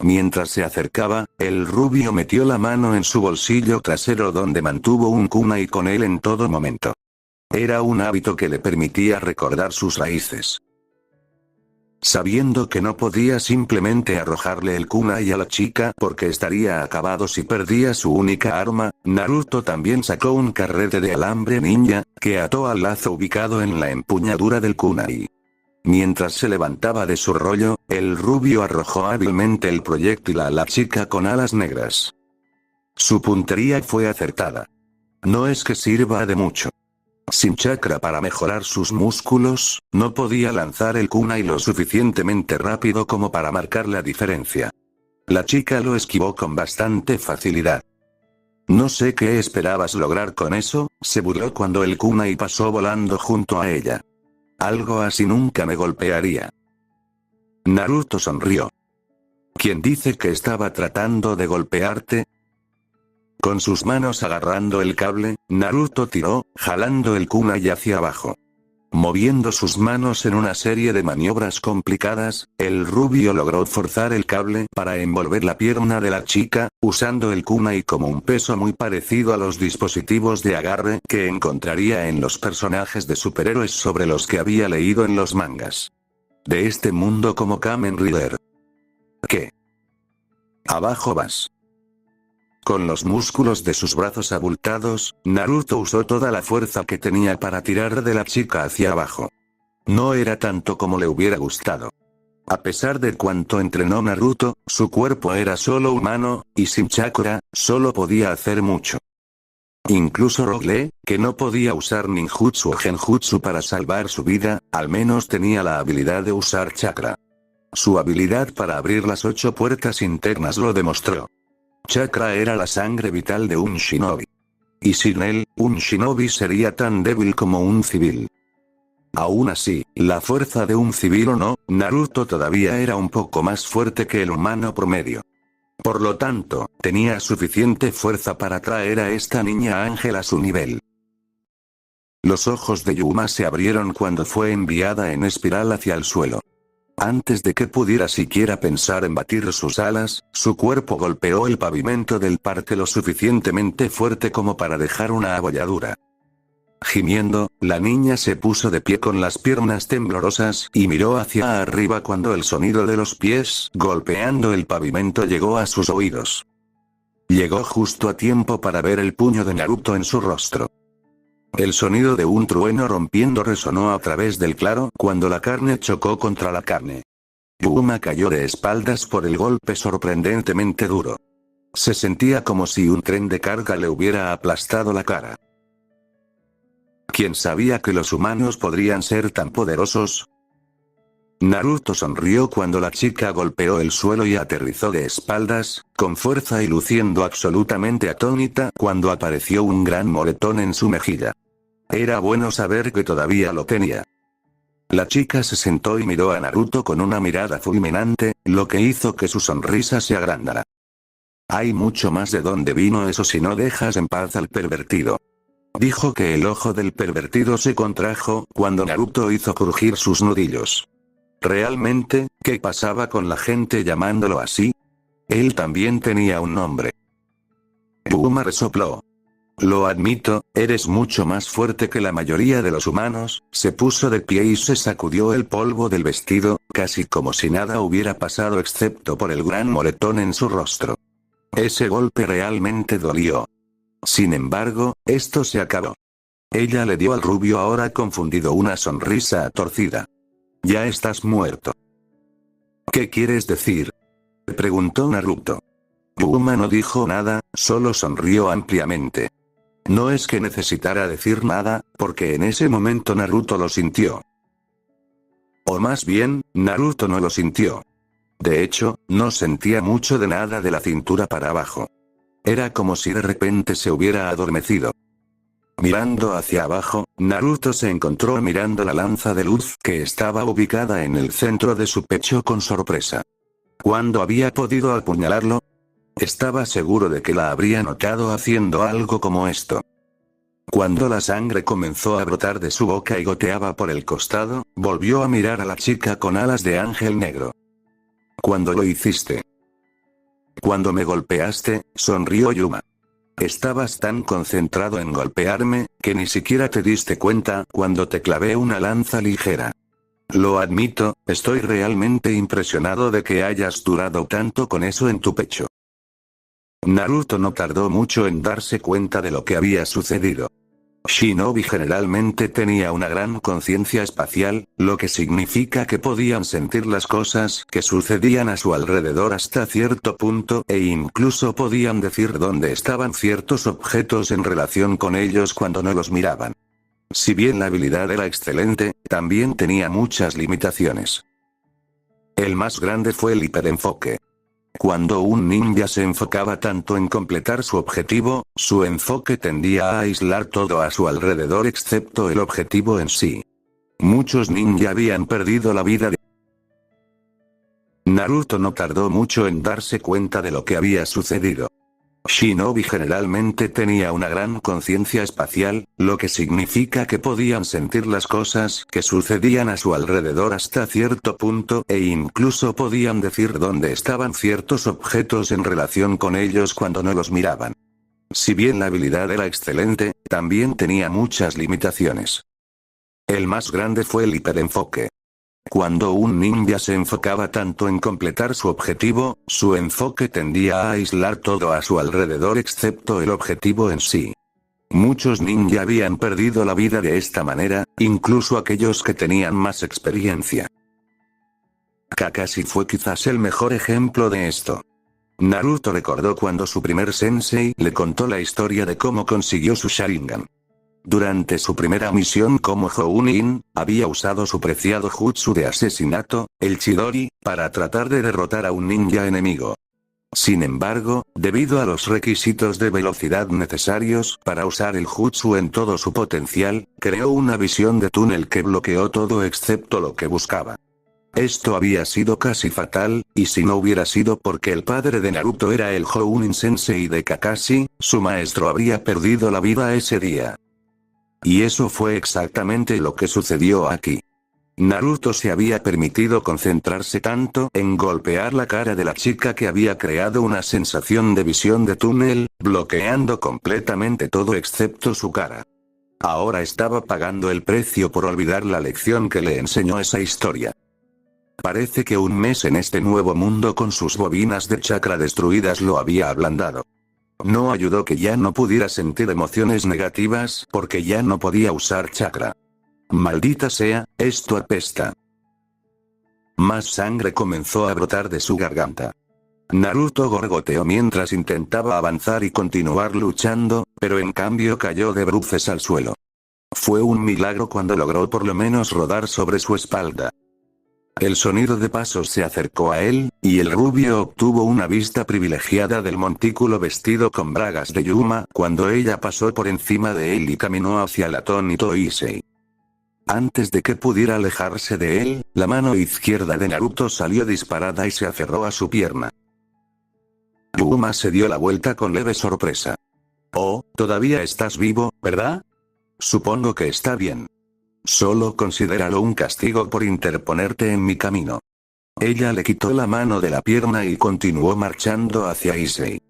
Mientras se acercaba, el rubio metió la mano en su bolsillo trasero donde mantuvo un kunai con él en todo momento. Era un hábito que le permitía recordar sus raíces. Sabiendo que no podía simplemente arrojarle el kunai a la chica porque estaría acabado si perdía su única arma, Naruto también sacó un carrete de alambre ninja, que ató al lazo ubicado en la empuñadura del kunai. Mientras se levantaba de su rollo, el rubio arrojó hábilmente el proyectil a la chica con alas negras. Su puntería fue acertada. No es que sirva de mucho. Sin chakra para mejorar sus músculos, no podía lanzar el kunai lo suficientemente rápido como para marcar la diferencia. La chica lo esquivó con bastante facilidad. No sé qué esperabas lograr con eso, se burló cuando el kunai pasó volando junto a ella. Algo así nunca me golpearía. Naruto sonrió. ¿Quién dice que estaba tratando de golpearte? Con sus manos agarrando el cable, Naruto tiró, jalando el kunai hacia abajo. Moviendo sus manos en una serie de maniobras complicadas, el rubio logró forzar el cable para envolver la pierna de la chica, usando el kunai como un peso muy parecido a los dispositivos de agarre que encontraría en los personajes de superhéroes sobre los que había leído en los mangas. De este mundo como Kamen Rider. ¿Qué? Abajo vas. Con los músculos de sus brazos abultados, Naruto usó toda la fuerza que tenía para tirar de la chica hacia abajo. No era tanto como le hubiera gustado. A pesar de cuánto entrenó Naruto, su cuerpo era solo humano, y sin chakra, solo podía hacer mucho. Incluso Rock Lee, que no podía usar ninjutsu o genjutsu para salvar su vida, al menos tenía la habilidad de usar chakra. Su habilidad para abrir las 8 puertas internas lo demostró. Chakra era la sangre vital de un shinobi. Y sin él, un shinobi sería tan débil como un civil. Aún así, la fuerza de un civil o no, Naruto todavía era un poco más fuerte que el humano promedio. Por lo tanto, tenía suficiente fuerza para traer a esta niña ángel a su nivel. Los ojos de Yuma se abrieron cuando fue enviada en espiral hacia el suelo. Antes de que pudiera siquiera pensar en batir sus alas, su cuerpo golpeó el pavimento del parque lo suficientemente fuerte como para dejar una abolladura. Gimiendo, la niña se puso de pie con las piernas temblorosas y miró hacia arriba cuando el sonido de los pies golpeando el pavimento llegó a sus oídos. Llegó justo a tiempo para ver el puño de Naruto en su rostro. El sonido de un trueno rompiendo resonó a través del claro cuando la carne chocó contra la carne. Yuma cayó de espaldas por el golpe sorprendentemente duro. Se sentía como si un tren de carga le hubiera aplastado la cara. ¿Quién sabía que los humanos podrían ser tan poderosos? Naruto sonrió cuando la chica golpeó el suelo y aterrizó de espaldas, con fuerza y luciendo absolutamente atónita cuando apareció un gran moretón en su mejilla. Era bueno saber que todavía lo tenía. La chica se sentó y miró a Naruto con una mirada fulminante, lo que hizo que su sonrisa se agrandara. Hay mucho más de dónde vino eso si no dejas en paz al pervertido. Dijo que el ojo del pervertido se contrajo cuando Naruto hizo crujir sus nudillos. ¿Realmente, qué pasaba con la gente llamándolo así? Él también tenía un nombre. Yuma resopló. Lo admito, eres mucho más fuerte que la mayoría de los humanos. Se puso de pie y se sacudió el polvo del vestido, casi como si nada hubiera pasado excepto por el gran moretón en su rostro. Ese golpe realmente dolió. Sin embargo, esto se acabó. Ella le dio al rubio ahora confundido una sonrisa torcida. Ya estás muerto. ¿Qué quieres decir? Preguntó Naruto. Yuma no dijo nada, solo sonrió ampliamente. No es que necesitara decir nada, porque en ese momento Naruto lo sintió. O más bien, Naruto no lo sintió. De hecho, no sentía mucho de nada de la cintura para abajo. Era como si de repente se hubiera adormecido. Mirando hacia abajo, Naruto se encontró mirando la lanza de luz que estaba ubicada en el centro de su pecho con sorpresa. ¿Cuándo había podido apuñalarlo? Estaba seguro de que la habría notado haciendo algo como esto. Cuando la sangre comenzó a brotar de su boca y goteaba por el costado, volvió a mirar a la chica con alas de ángel negro. ¿Cuándo lo hiciste? Cuando me golpeaste, sonrió Yuma. Estabas tan concentrado en golpearme, que ni siquiera te diste cuenta cuando te clavé una lanza ligera. Lo admito, estoy realmente impresionado de que hayas durado tanto con eso en tu pecho. Naruto no tardó mucho en darse cuenta de lo que había sucedido. Shinobi generalmente tenía una gran conciencia espacial, lo que significa que podían sentir las cosas que sucedían a su alrededor hasta cierto punto e incluso podían decir dónde estaban ciertos objetos en relación con ellos cuando no los miraban. Si bien la habilidad era excelente, también tenía muchas limitaciones. El más grande fue el hiperenfoque. Cuando un ninja se enfocaba tanto en completar su objetivo, su enfoque tendía a aislar todo a su alrededor excepto el objetivo en sí. Muchos ninja habían perdido la vida. Naruto no tardó mucho en darse cuenta de lo que había sucedido. Shinobi generalmente tenía una gran conciencia espacial, lo que significa que podían sentir las cosas que sucedían a su alrededor hasta cierto punto e incluso podían decir dónde estaban ciertos objetos en relación con ellos cuando no los miraban. Si bien la habilidad era excelente, también tenía muchas limitaciones. El más grande fue el hiperenfoque. Cuando un ninja se enfocaba tanto en completar su objetivo, su enfoque tendía a aislar todo a su alrededor excepto el objetivo en sí. Muchos ninja habían perdido la vida de esta manera, incluso aquellos que tenían más experiencia. Kakashi fue quizás el mejor ejemplo de esto. Naruto recordó cuando su primer sensei le contó la historia de cómo consiguió su Sharingan. Durante su primera misión como Jounin, había usado su preciado jutsu de asesinato, el Chidori, para tratar de derrotar a un ninja enemigo. Sin embargo, debido a los requisitos de velocidad necesarios para usar el jutsu en todo su potencial, creó una visión de túnel que bloqueó todo excepto lo que buscaba. Esto había sido casi fatal, y si no hubiera sido porque el padre de Naruto era el Jounin Sensei de Kakashi, su maestro habría perdido la vida ese día. Y eso fue exactamente lo que sucedió aquí. Naruto se había permitido concentrarse tanto en golpear la cara de la chica que había creado una sensación de visión de túnel, bloqueando completamente todo excepto su cara. Ahora estaba pagando el precio por olvidar la lección que le enseñó esa historia. Parece que un mes en este nuevo mundo con sus bobinas de chakra destruidas lo había ablandado. No ayudó que ya no pudiera sentir emociones negativas porque ya no podía usar chakra. Maldita sea, esto apesta. Más sangre comenzó a brotar de su garganta. Naruto gorgoteó mientras intentaba avanzar y continuar luchando, pero en cambio cayó de bruces al suelo. Fue un milagro cuando logró por lo menos rodar sobre su espalda. El sonido de pasos se acercó a él, y el rubio obtuvo una vista privilegiada del montículo vestido con bragas de Yuma cuando ella pasó por encima de él y caminó hacia el atónito Issei. Antes de que pudiera alejarse de él, la mano izquierda de Naruto salió disparada y se aferró a su pierna. Yuma se dio la vuelta con leve sorpresa. Oh, todavía estás vivo, ¿verdad? Supongo que está bien. Solo considéralo un castigo por interponerte en mi camino. Ella le quitó la mano de la pierna y continuó marchando hacia Issei.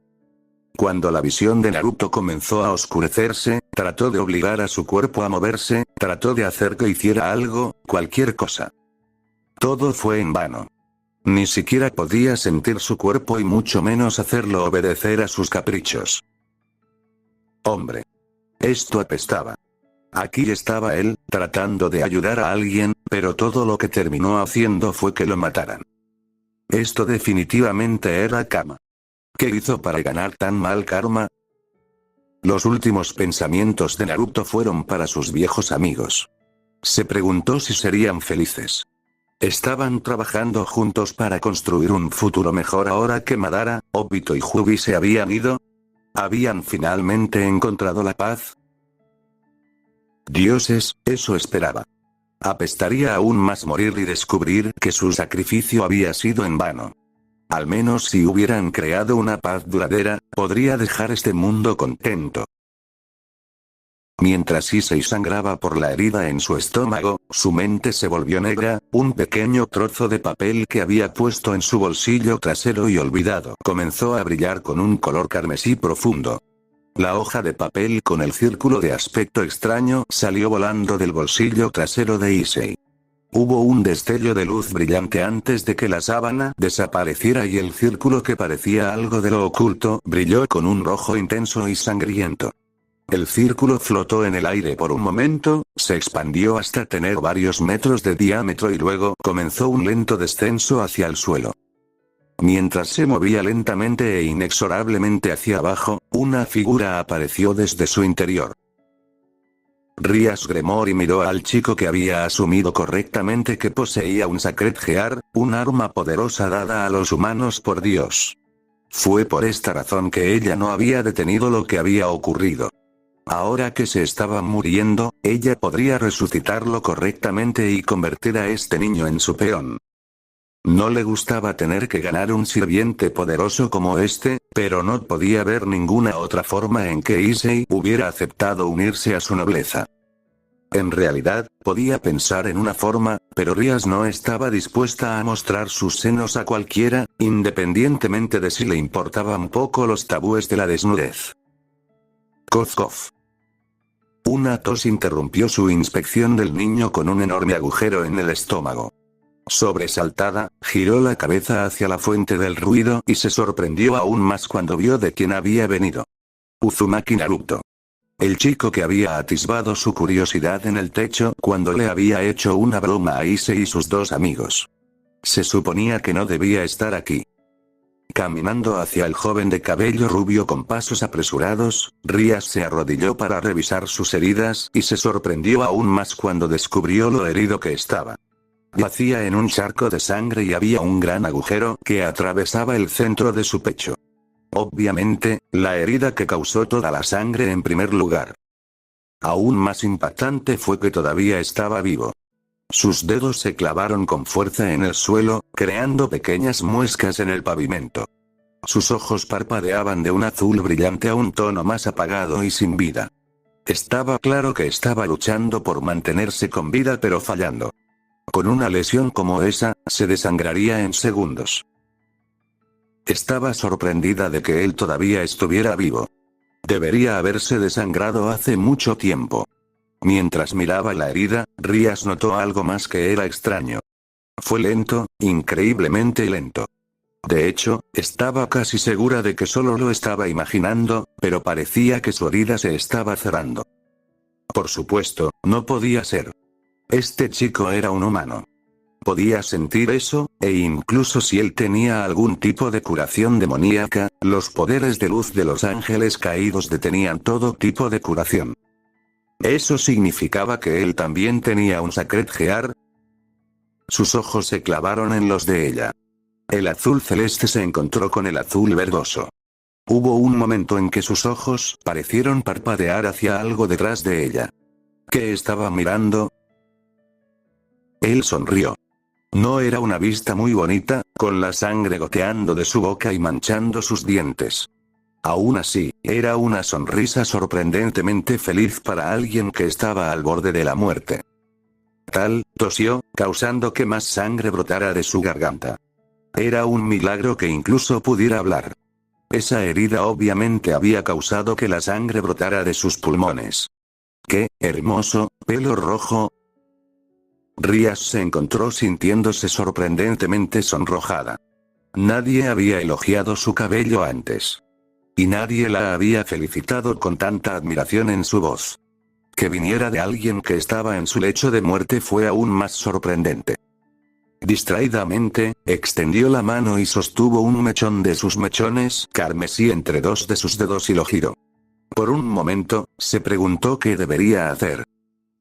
Cuando la visión de Naruto comenzó a oscurecerse, trató de obligar a su cuerpo a moverse, trató de hacer que hiciera algo, cualquier cosa. Todo fue en vano. Ni siquiera podía sentir su cuerpo y mucho menos hacerlo obedecer a sus caprichos. Hombre. Esto apestaba. Aquí estaba él, tratando de ayudar a alguien, pero todo lo que terminó haciendo fue que lo mataran. Esto definitivamente era karma. ¿Qué hizo para ganar tan mal karma? Los últimos pensamientos de Naruto fueron para sus viejos amigos. Se preguntó si serían felices. Estaban trabajando juntos para construir un futuro mejor ahora que Madara, Obito y Jubi se habían ido. ¿Habían finalmente encontrado la paz? Dioses, eso esperaba. Apestaría aún más morir y descubrir que su sacrificio había sido en vano. Al menos si hubieran creado una paz duradera, podría dejar este mundo contento. Mientras Issei sangraba por la herida en su estómago, su mente se volvió negra, un pequeño trozo de papel que había puesto en su bolsillo trasero y olvidado comenzó a brillar con un color carmesí profundo. La hoja de papel con el círculo de aspecto extraño salió volando del bolsillo trasero de Issei. Hubo un destello de luz brillante antes de que la sábana desapareciera y el círculo que parecía algo de lo oculto brilló con un rojo intenso y sangriento. El círculo flotó en el aire por un momento, se expandió hasta tener varios metros de diámetro y luego comenzó un lento descenso hacia el suelo. Mientras se movía lentamente e inexorablemente hacia abajo, una figura apareció desde su interior. Rias Gremory miró al chico que había asumido correctamente que poseía un Sacred Gear, un arma poderosa dada a los humanos por Dios. Fue por esta razón que ella no había detenido lo que había ocurrido. Ahora que se estaba muriendo, ella podría resucitarlo correctamente y convertir a este niño en su peón. No le gustaba tener que ganar un sirviente poderoso como este, pero no podía ver ninguna otra forma en que Issei hubiera aceptado unirse a su nobleza. En realidad, podía pensar en una forma, pero Rias no estaba dispuesta a mostrar sus senos a cualquiera, independientemente de si le importaban poco los tabúes de la desnudez. Cof cof. Una tos interrumpió su inspección del niño con un enorme agujero en el estómago. Sobresaltada, giró la cabeza hacia la fuente del ruido y se sorprendió aún más cuando vio de quién había venido. Uzumaki Naruto. El chico que había atisbado su curiosidad en el techo cuando le había hecho una broma a Issei y sus dos amigos. Se suponía que no debía estar aquí. Caminando hacia el joven de cabello rubio con pasos apresurados, Rias se arrodilló para revisar sus heridas y se sorprendió aún más cuando descubrió lo herido que estaba. Yacía en un charco de sangre y había un gran agujero que atravesaba el centro de su pecho. Obviamente, la herida que causó toda la sangre en primer lugar. Aún más impactante fue que todavía estaba vivo. Sus dedos se clavaron con fuerza en el suelo, creando pequeñas muescas en el pavimento. Sus ojos parpadeaban de un azul brillante a un tono más apagado y sin vida. Estaba claro que estaba luchando por mantenerse con vida pero fallando. Con una lesión como esa, se desangraría en segundos. Estaba sorprendida de que él todavía estuviera vivo. Debería haberse desangrado hace mucho tiempo. Mientras miraba la herida, Rias notó algo más que era extraño. Fue lento, increíblemente lento. De hecho, estaba casi segura de que solo lo estaba imaginando, pero parecía que su herida se estaba cerrando. Por supuesto, no podía ser. Este chico era un humano. Podía sentir eso, e incluso si él tenía algún tipo de curación demoníaca, los poderes de luz de los ángeles caídos detenían todo tipo de curación. ¿Eso significaba que él también tenía un Sacred Gear? Sus ojos se clavaron en los de ella. El azul celeste se encontró con el azul verdoso. Hubo un momento en que sus ojos parecieron parpadear hacia algo detrás de ella. ¿Qué estaba mirando? Él sonrió. No era una vista muy bonita, con la sangre goteando de su boca y manchando sus dientes. Aún así, era una sonrisa sorprendentemente feliz para alguien que estaba al borde de la muerte. Tal, tosió, causando que más sangre brotara de su garganta. Era un milagro que incluso pudiera hablar. Esa herida obviamente había causado que la sangre brotara de sus pulmones. ¡Qué hermoso pelo rojo! Rias se encontró sintiéndose sorprendentemente sonrojada. Nadie había elogiado su cabello antes. Y nadie la había felicitado con tanta admiración en su voz. Que viniera de alguien que estaba en su lecho de muerte fue aún más sorprendente. Distraídamente, extendió la mano y sostuvo un mechón de sus mechones carmesí entre dos de sus dedos y lo giró. Por un momento, se preguntó qué debería hacer.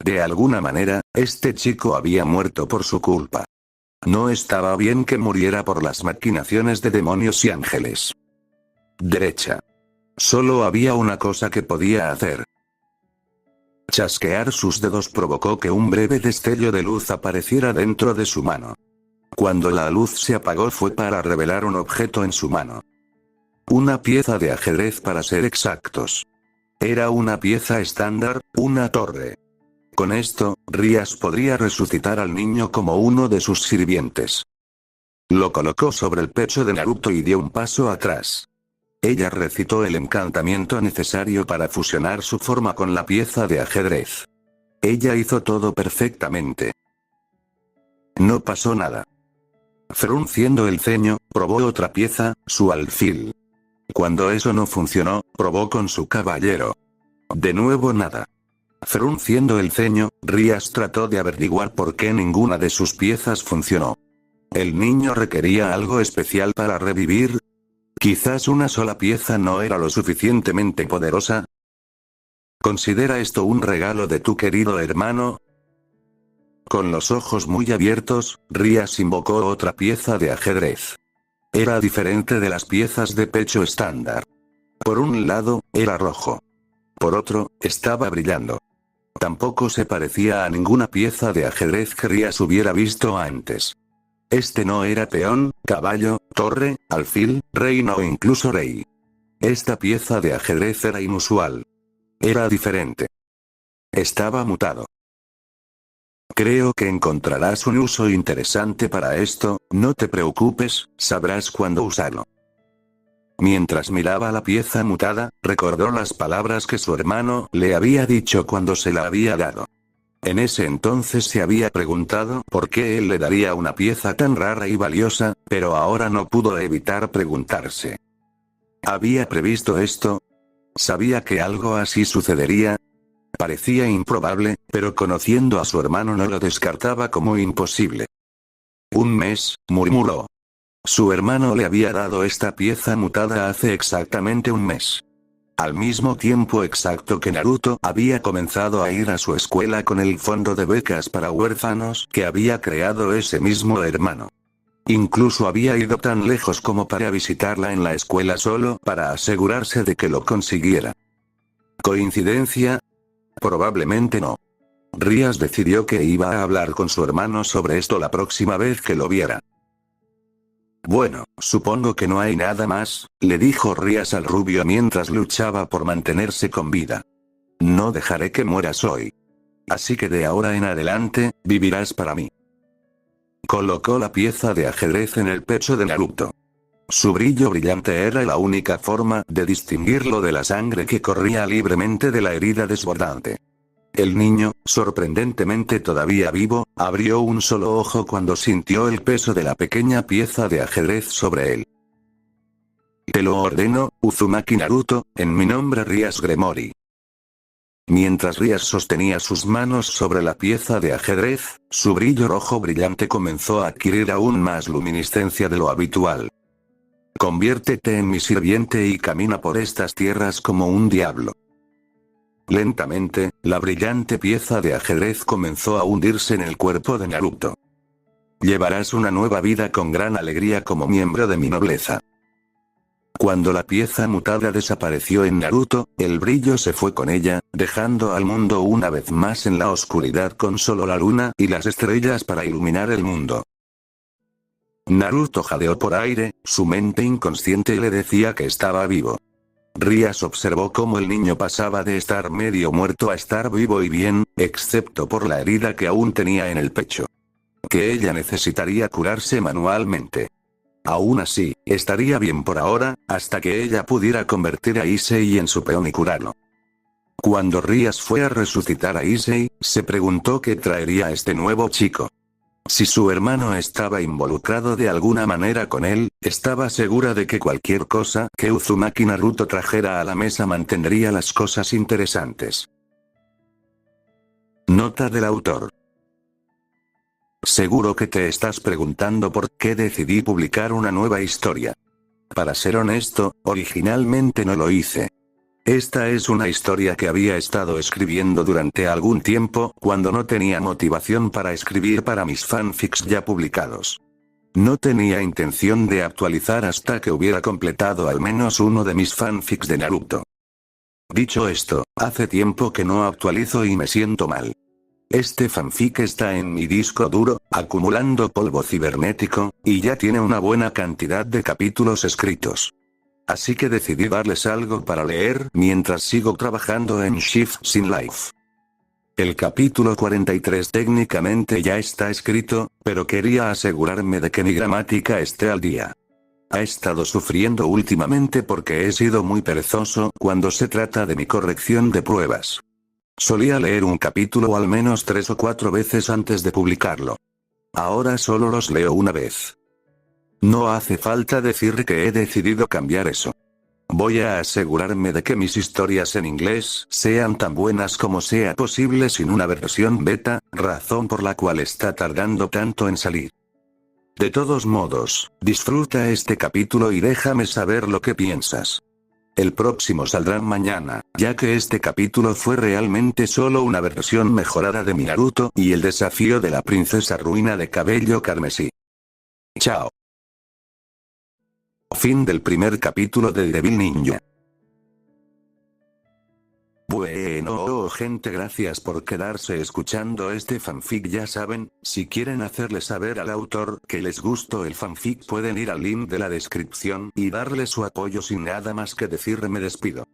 De alguna manera, este chico había muerto por su culpa. No estaba bien que muriera por las maquinaciones de demonios y ángeles. Derecha. Solo había una cosa que podía hacer. Chasquear sus dedos provocó que un breve destello de luz apareciera dentro de su mano. Cuando la luz se apagó fue para revelar un objeto en su mano. Una pieza de ajedrez para ser exactos. Era una pieza estándar, una torre. Con esto, Rias podría resucitar al niño como uno de sus sirvientes. Lo colocó sobre el pecho de Naruto y dio un paso atrás. Ella recitó el encantamiento necesario para fusionar su forma con la pieza de ajedrez. Ella hizo todo perfectamente. No pasó nada. Frunciendo el ceño, probó otra pieza, su alfil. Cuando eso no funcionó, probó con su caballero. De nuevo nada. Frunciendo el ceño, Rías trató de averiguar por qué ninguna de sus piezas funcionó. ¿El niño requería algo especial para revivir? ¿Quizás una sola pieza no era lo suficientemente poderosa? ¿Considera esto un regalo de tu querido hermano? Con los ojos muy abiertos, Rías invocó otra pieza de ajedrez. Era diferente de las piezas de pecho estándar. Por un lado, era rojo. Por otro, estaba brillando. Tampoco se parecía a ninguna pieza de ajedrez que Rías hubiera visto antes. Este no era peón, caballo, torre, alfil, reina o incluso rey. Esta pieza de ajedrez era inusual. Era diferente. Estaba mutado. Creo que encontrarás un uso interesante para esto, no te preocupes, sabrás cuándo usarlo. Mientras miraba la pieza mutada, recordó las palabras que su hermano le había dicho cuando se la había dado. En ese entonces se había preguntado por qué él le daría una pieza tan rara y valiosa, pero ahora no pudo evitar preguntarse. ¿Había previsto esto? ¿Sabía que algo así sucedería? Parecía improbable, pero conociendo a su hermano no lo descartaba como imposible. Un mes, murmuró. Su hermano le había dado esta pieza mutada hace exactamente un mes. Al mismo tiempo exacto que Naruto había comenzado a ir a su escuela con el fondo de becas para huérfanos que había creado ese mismo hermano. Incluso había ido tan lejos como para visitarla en la escuela solo para asegurarse de que lo consiguiera. ¿Coincidencia? Probablemente no. Rías decidió que iba a hablar con su hermano sobre esto la próxima vez que lo viera. Bueno, supongo que no hay nada más, le dijo Rías al rubio mientras luchaba por mantenerse con vida. No dejaré que mueras hoy. Así que de ahora en adelante, vivirás para mí. Colocó la pieza de ajedrez en el pecho de Naruto. Su brillo brillante era la única forma de distinguirlo de la sangre que corría libremente de la herida desbordante. El niño, sorprendentemente todavía vivo, abrió un solo ojo cuando sintió el peso de la pequeña pieza de ajedrez sobre él. Te lo ordeno, Uzumaki Naruto, en mi nombre Rías Gremory. Mientras Rías sostenía sus manos sobre la pieza de ajedrez, su brillo rojo brillante comenzó a adquirir aún más luminiscencia de lo habitual. Conviértete en mi sirviente y camina por estas tierras como un diablo. Lentamente, la brillante pieza de ajedrez comenzó a hundirse en el cuerpo de Naruto. Llevarás una nueva vida con gran alegría como miembro de mi nobleza. Cuando la pieza mutada desapareció en Naruto, el brillo se fue con ella, dejando al mundo una vez más en la oscuridad con solo la luna y las estrellas para iluminar el mundo. Naruto jadeó por aire, su mente inconsciente le decía que estaba vivo. Rías observó cómo el niño pasaba de estar medio muerto a estar vivo y bien, excepto por la herida que aún tenía en el pecho. Que ella necesitaría curarse manualmente. Aún así, estaría bien por ahora, hasta que ella pudiera convertir a Issei en su peón y curarlo. Cuando Rías fue a resucitar a Issei, se preguntó qué traería a este nuevo chico. Si su hermano estaba involucrado de alguna manera con él, estaba segura de que cualquier cosa que Uzumaki Naruto trajera a la mesa mantendría las cosas interesantes. Nota del autor. Seguro que te estás preguntando por qué decidí publicar una nueva historia. Para ser honesto, originalmente no lo hice. Esta es una historia que había estado escribiendo durante algún tiempo, cuando no tenía motivación para escribir para mis fanfics ya publicados. No tenía intención de actualizar hasta que hubiera completado al menos uno de mis fanfics de Naruto. Dicho esto, hace tiempo que no actualizo y me siento mal. Este fanfic está en mi disco duro, acumulando polvo cibernético, y ya tiene una buena cantidad de capítulos escritos. Así que decidí darles algo para leer mientras sigo trabajando en Shifts in Life. El capítulo 43 técnicamente ya está escrito, pero quería asegurarme de que mi gramática esté al día. Ha estado sufriendo últimamente porque he sido muy perezoso cuando se trata de mi corrección de pruebas. Solía leer un capítulo al menos 3 o 4 veces antes de publicarlo. Ahora solo los leo una vez. No hace falta decir que he decidido cambiar eso. Voy a asegurarme de que mis historias en inglés sean tan buenas como sea posible sin una versión beta, razón por la cual está tardando tanto en salir. De todos modos, disfruta este capítulo y déjame saber lo que piensas. El próximo saldrá mañana, ya que este capítulo fue realmente solo una versión mejorada de mi Naruto y el desafío de la princesa ruina de cabello carmesí. Chao. Fin del primer capítulo de Devil Ninja. Bueno, gente, gracias por quedarse escuchando este fanfic. Ya saben, si quieren hacerle saber al autor que les gustó el fanfic, pueden ir al link de la descripción y darle su apoyo. Sin nada más que decir, me despido.